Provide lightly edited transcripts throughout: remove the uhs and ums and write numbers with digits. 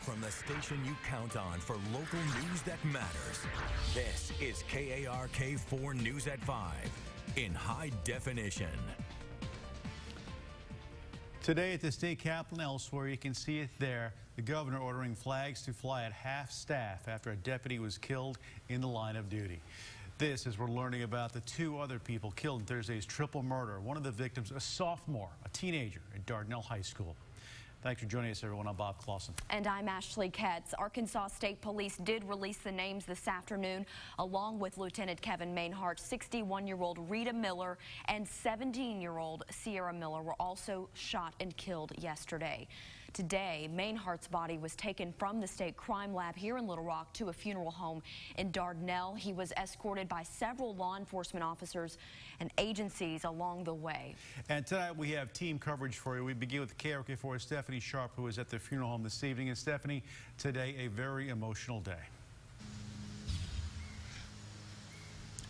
From the station you count on for local news that matters, this is KARK 4 News at 5 in high definition. Today at the state capitol and elsewhere, you can see it there, the governor ordering flags to fly at half staff after a deputy was killed in the line of duty. This as we're learning about the two other people killed in Thursday's triple murder. One of the victims, a sophomore, a teenager at Dardanelle High School. Thanks for joining us, everyone. I'm Bob Clausen. And I'm Ashley Ketz. Arkansas State Police did release the names this afternoon, along with Lieutenant Kevin Mainhart. 61-year-old Rita Miller and 17-year-old Sierra Miller were also shot and killed yesterday. Today, Mainhart's body was taken from the state crime lab here in Little Rock to a funeral home in Dardanelle. He was escorted by several law enforcement officers and agencies along the way. And tonight we have team coverage for you. We begin with KARK4 Stephanie Sharp, who is at the funeral home this evening. And Stephanie, today a very emotional day.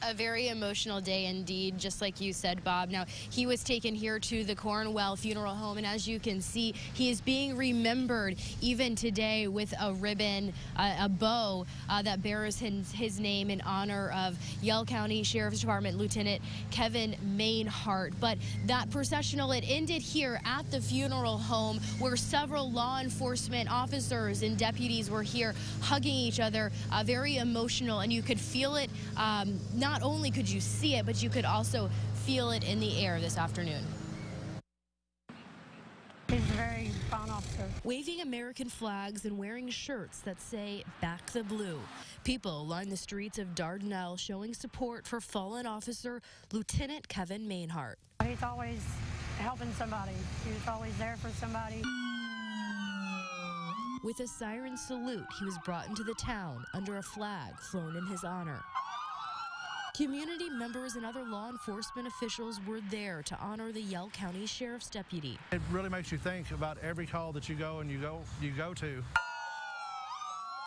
A very emotional day indeed, just like you said, Bob. Now, he was taken here to the Cornwell Funeral Home, and as you can see, he is being remembered even today with a ribbon, a bow that bears his name in honor of Yell County Sheriff's Department Lieutenant Kevin Mainhart. But that processional, it ended here at the funeral home, where several law enforcement officers and deputies were here hugging each other, very emotional, and you could feel it. Not only could you see it, but you could also feel it in the air this afternoon. He's a very fine officer. Waving American flags and wearing shirts that say "Back the Blue." People line the streets of Dardanelle showing support for fallen officer Lieutenant Kevin Mainhart. He's always helping somebody. He was always there for somebody. With a siren salute, he was brought into the town under a flag flown in his honor. Community members and other law enforcement officials were there to honor the Yell County Sheriff's deputy. It really makes you think about every call that you go to.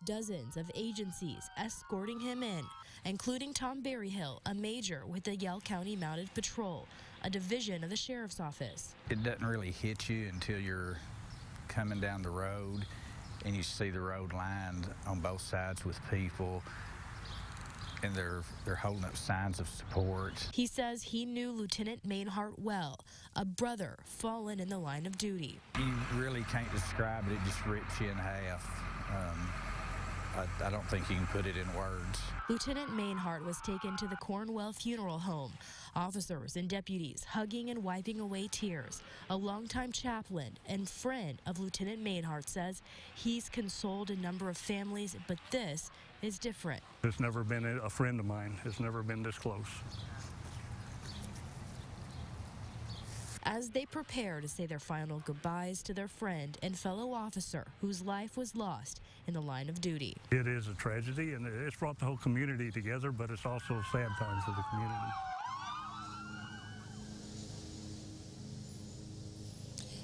Dozens of agencies escorting him in, including Tom Berryhill, a major with the Yell County Mounted Patrol, a division of the Sheriff's Office. It doesn't really hit you until you're coming down the road and you see the road lined on both sides with people, and they're holding up signs of support. He says he knew Lieutenant Mainhart well, a brother fallen in the line of duty. You really can't describe it. It just rips you in half. I don't think you can put it in words. Lieutenant Mainhart was taken to the Cornwell Funeral Home. Officers and deputies hugging and wiping away tears. A longtime chaplain and friend of Lieutenant Mainhart says he's consoled a number of families, but this is different. It's never been a friend of mine. It's never been this close. As they prepare to say their final goodbyes to their friend and fellow officer whose life was lost in the line of duty. It is a tragedy, and it's brought the whole community together, but it's also a sad time for the community.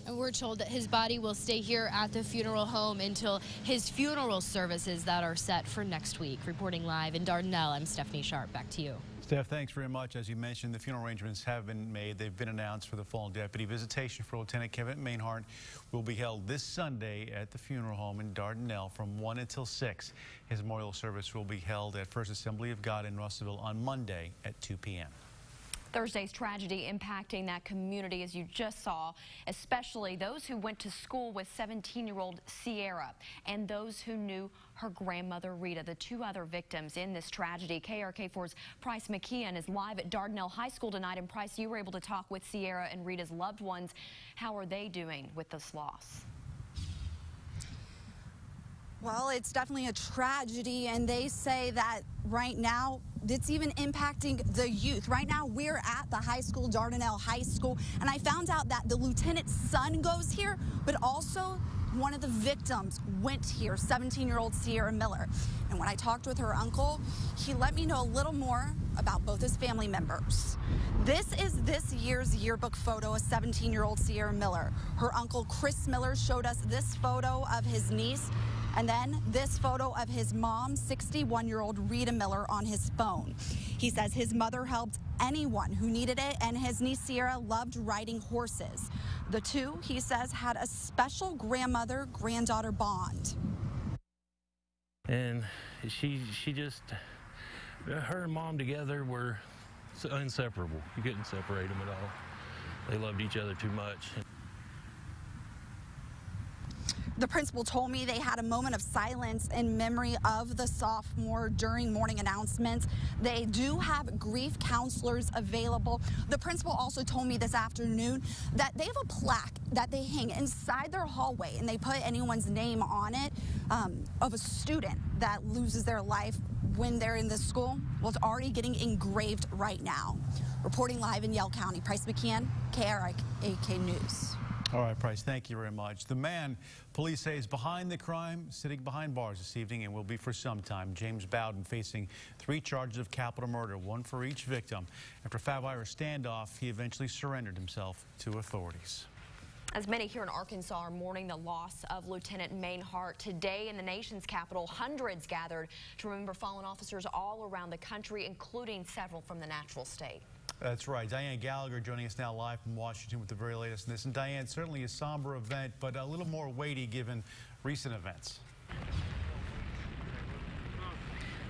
And we're told that his body will stay here at the funeral home until his funeral services that are set for next week. Reporting live in Dardanelle, I'm Stephanie Sharp. Back to you. Steph, thanks very much. As you mentioned, the funeral arrangements have been made. They've been announced for the fallen deputy. Visitation for Lieutenant Kevin Mainhart will be held this Sunday at the funeral home in Dardanelle from 1 until 6. His memorial service will be held at First Assembly of God in Russellville on Monday at 2 p.m. Thursday's tragedy impacting that community, as you just saw, especially those who went to school with 17-year-old Sierra and those who knew her grandmother Rita, the two other victims in this tragedy. KARK4's Price McKeon is live at Dardanelle High School tonight. And Price, you were able to talk with Sierra and Rita's loved ones. How are they doing with this loss? Well, it's definitely a tragedy, and they say that right now it's even impacting the youth. Right now we're at the high school, Dardanelle High School, and I found out that the lieutenant's son goes here, but also one of the victims went here, 17-year-old Sierra Miller. And when I talked with her uncle, he let me know a little more about both his family members. This is this year's yearbook photo of 17-year-old Sierra Miller. Her uncle Chris Miller showed us this photo of his niece, and then this photo of his mom, 61-year-old Rita Miller, on his phone. He says his mother helped anyone who needed it, and his niece Sierra loved riding horses. The two, he says, had a special grandmother-granddaughter bond. And she just, her and Mom together were inseparable. You couldn't separate them at all. They loved each other too much. The principal told me they had a moment of silence in memory of the sophomore during morning announcements. They do have grief counselors available. The principal also told me this afternoon that they have a plaque that they hang inside their hallway, and they put anyone's name on it of a student that loses their life when they're in this school. Well, it's already getting engraved right now. Reporting live in Yell County, Price McKeon, KARK AK News. All right, Price, thank you very much. The man police say is behind the crime, sitting behind bars this evening and will be for some time. James Bowden facing 3 charges of capital murder, 1 for each victim. After a 5-hour standoff, he eventually surrendered himself to authorities. As many here in Arkansas are mourning the loss of Lieutenant Mainhart. Today in the nation's capital, hundreds gathered to remember fallen officers all around the country, including several from the natural state. That's right. Diane Gallagher joining us now live from Washington with the very latest in this. And Diane, certainly a somber event, but a little more weighty given recent events.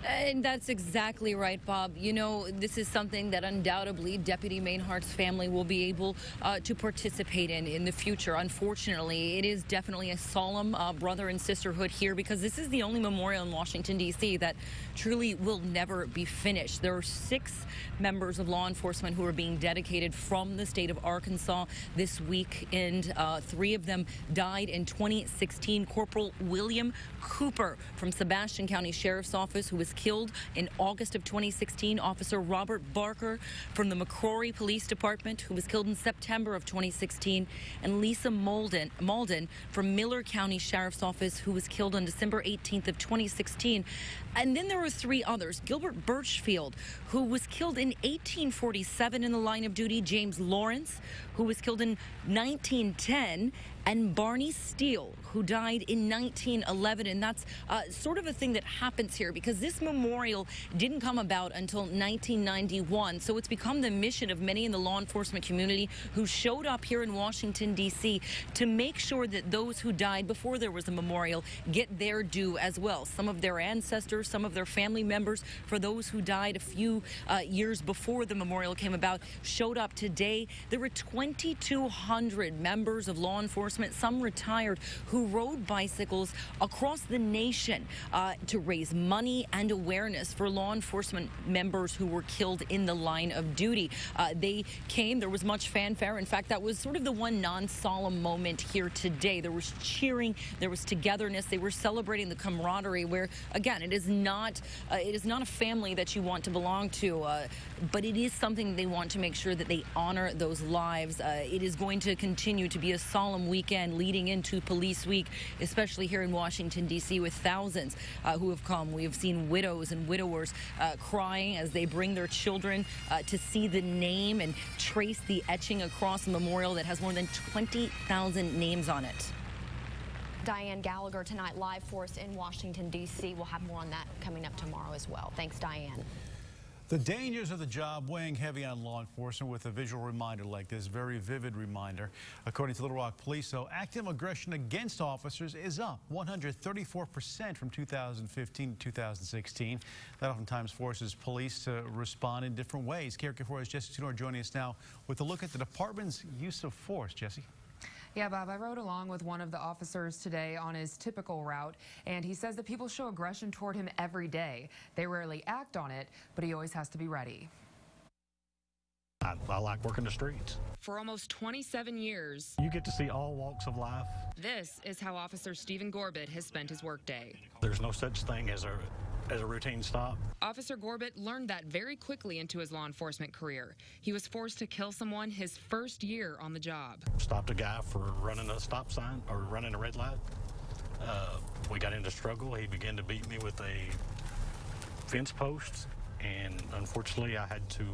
And that's exactly right, Bob. You know, this is something that undoubtedly Deputy Mainhart's family will be able to participate in the future. Unfortunately, it is definitely a solemn brother and sisterhood here because this is the only memorial in Washington, D.C. that truly will never be finished. There are 6 members of law enforcement who are being dedicated from the state of Arkansas this week, and 3 of them died in 2016. Corporal William Cooper from Sebastian County Sheriff's Office, who was killed in August of 2016. Officer Robert Barker from the McCrory Police Department, who was killed in September of 2016. And Lisa Malden from Miller County Sheriff's Office, who was killed on December 18th of 2016. And then there were 3 others. Gilbert Birchfield, who was killed in 1847 in the line of duty. James Lawrence, who was killed in 1910. And Barney Steele, who died in 1911. And that's sort of a thing that happens here because this memorial didn't come about until 1991. So it's become the mission of many in the law enforcement community who showed up here in Washington, D.C. to make sure that those who died before there was a memorial get their due as well. Some of their ancestors, some of their family members, for those who died a few years before the memorial came about, showed up today. There were 2,200 members of law enforcement, some retired, who rode bicycles across the nation to raise money and awareness for law enforcement members who were killed in the line of duty. They came, there was much fanfare. In fact, that was sort of the one non-solemn moment here today. There was cheering, there was togetherness. They were celebrating the camaraderie where, again, it is not a family that you want to belong to, but it is something they want to make sure that they honor those lives. It is going to continue to be a solemn weekend leading into Police Week, especially here in Washington, D.C., with thousands who have come. We have seen widows and widowers crying as they bring their children to see the name and trace the etching across a memorial that has more than 20,000 names on it. Diane Gallagher tonight live for us in Washington, D.C. We'll have more on that coming up tomorrow as well. Thanks, Diane. The dangers of the job weighing heavy on law enforcement with a visual reminder like this, very vivid reminder. According to Little Rock Police, though, active aggression against officers is up 134% from 2015 to 2016. That oftentimes forces police to respond in different ways. KARK 4's Jesse Tenor joining us now with a look at the department's use of force. Jesse? Yeah, Bob, I rode along with one of the officers today on his typical route, and he says that people show aggression toward him every day. They rarely act on it, but he always has to be ready. I like working the streets. For almost 27 years, you get to see all walks of life. This is how Officer Stephen Gorbett has spent his workday. There's no such thing as a routine stop. Officer Gorbett learned that very quickly into his law enforcement career. He was forced to kill someone his first year on the job. Stopped a guy for running a stop sign or running a red light. We got into struggle. He began to beat me with a fence post, and unfortunately I had to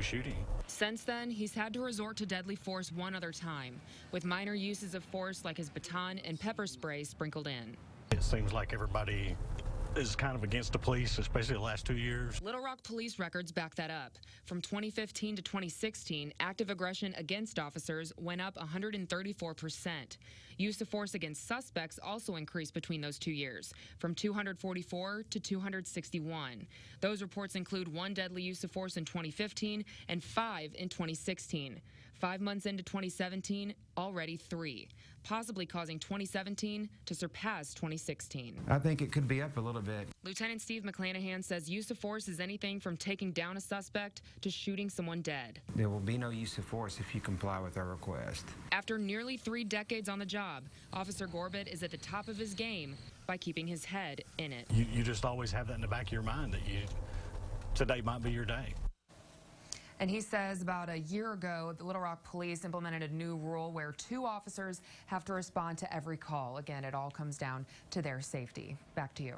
shoot him. Since then, he's had to resort to deadly force one other time, with minor uses of force like his baton and pepper spray sprinkled in. It seems like everybody is kind of against the police, especially the last 2 years. Little Rock police records back that up. From 2015 to 2016, active aggression against officers went up 134%. Use of force against suspects also increased between those 2 years, from 244 to 261. Those reports include 1 deadly use of force in 2015 and 5 in 2016. 5 months into 2017, already 3, possibly causing 2017 to surpass 2016. I think it could be up a little bit. Lieutenant Steve McClanahan says use of force is anything from taking down a suspect to shooting someone dead. There will be no use of force if you comply with our request. After nearly 3 decades on the job, Officer Gorbett is at the top of his game by keeping his head in it. You just always have that in the back of your mind that today might be your day. And he says about a year ago, the Little Rock police implemented a new rule where 2 officers have to respond to every call. Again, it all comes down to their safety. Back to you.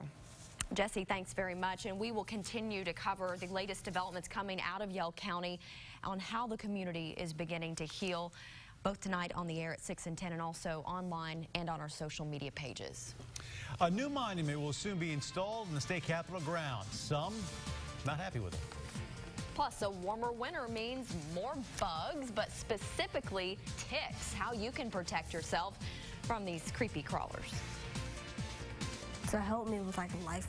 Jesse, thanks very much. And we will continue to cover the latest developments coming out of Yell County on how the community is beginning to heal, both tonight on the air at 6 and 10 and also online and on our social media pages. A new monument will soon be installed in the state capitol grounds. Some not happy with it. Plus, a warmer winter means more bugs, but specifically ticks. How you can protect yourself from these creepy crawlers. To help me with like life.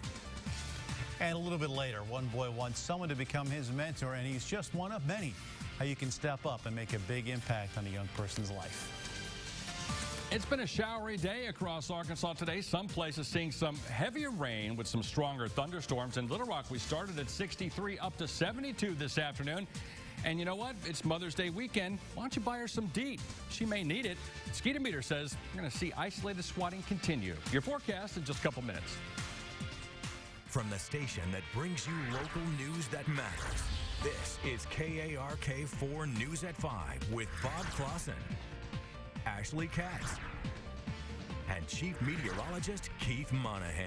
And a little bit later, one boy wants someone to become his mentor, and he's just one of many. How you can step up and make a big impact on a young person's life. It's been a showery day across Arkansas today. Some places seeing some heavier rain with some stronger thunderstorms. In Little Rock, we started at 63 up to 72 this afternoon. And you know what? It's Mother's Day weekend. Why don't you buy her some DEET? She may need it. Skeetometer says we're going to see isolated swatting continue. Your forecast in just a couple minutes. From the station that brings you local news that matters, this is KARK4 News at 5 with Bob Clausen, Ashley Katz, and Chief Meteorologist Keith Monahan.